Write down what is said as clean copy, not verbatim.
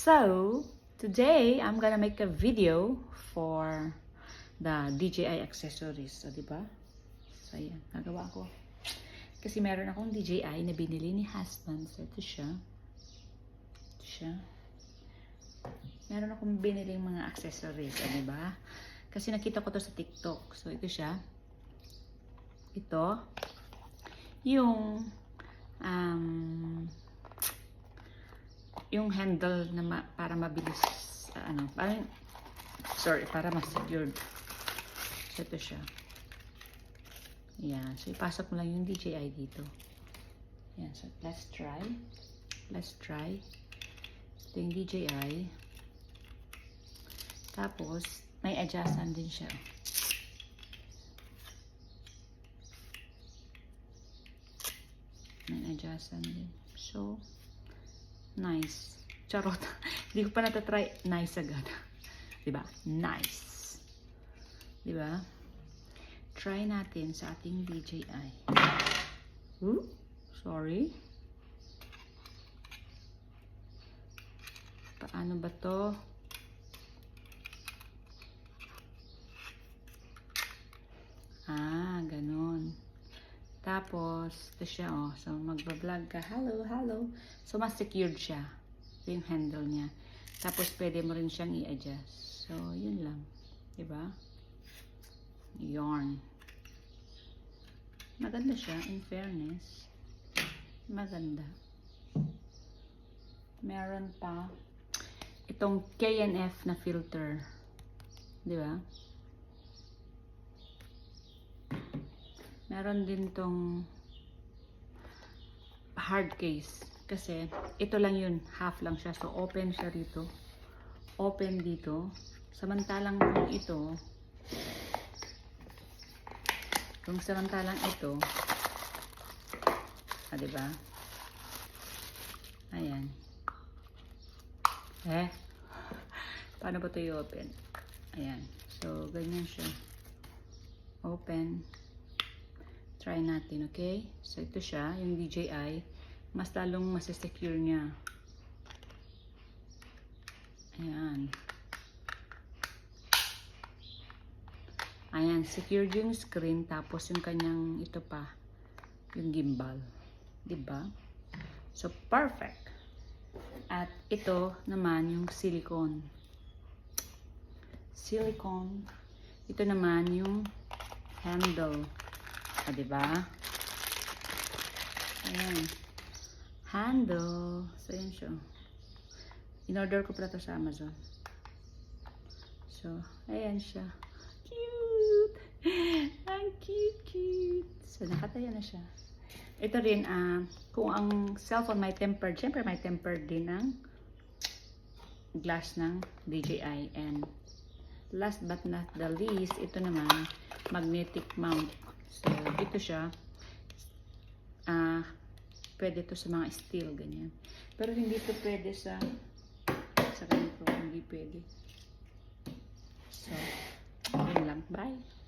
So, today, I'm gonna make a video for the DJI accessories. So, diba? So, ayan. Nagawa ko. Kasi meron akong DJI na binili ni husband. So, ito siya. Ito siya. Meron akong biniling mga accessories. So, diba? Kasi nakita ko to sa TikTok. So, ito siya. Ito. Yung handle na para mabilis para ma-secured. So, ito siya. Yan. So, ipasok mo lang yung DJI dito. Yan. So, let's try. Ito yung DJI. Tapos, may adjustan din siya. May adjustan din. So, nice. Charot. Hindi ko pa natatry. Nice agad. Diba? Nice. Diba? Try natin sa ating DJI. Sorry. Paano ba to? Ganun. Tapos, ito siya, oh. So, magbablog ka. Hello. So, mas secured siya. Ito yung handle niya. Tapos, pwede mo rin siyang i-adjust. So, yun lang. Diba? Yarn. Maganda siya, in fairness. Maganda. Meron pa itong K&F na filter. Diba? Meron din tong hard case. Kasi, ito lang yun. Half lang siya. So, open siya rito. Open dito. Samantalang ito, diba? Ayan. Paano ba ito i-open? Ayan. So, ganyan siya. Open. Try natin, okay? So, ito siya, yung DJI. Mas lalong masisecure niya. Ayan. Ayan, secured yung screen. Tapos, yung kanyang, ito pa, yung gimbal. Diba? So, perfect. At ito naman, yung silicone. Ito naman, yung handle. Diba? Ayan. Handle. So, yun siya. In-order ko pala ito sa Amazon. So, ayan siya. Cute! Ang cute! So, nakataya na siya. Ito rin, kung ang cellphone may tempered, syempre may tempered din ang glass ng DJI. And last but not the least, ito naman, magnetic mount. So, ito siya. Pwede to sa mga steel, ganyan. Pero hindi to pwede sa ganito. Hindi pwede. So, yun lang. Bye!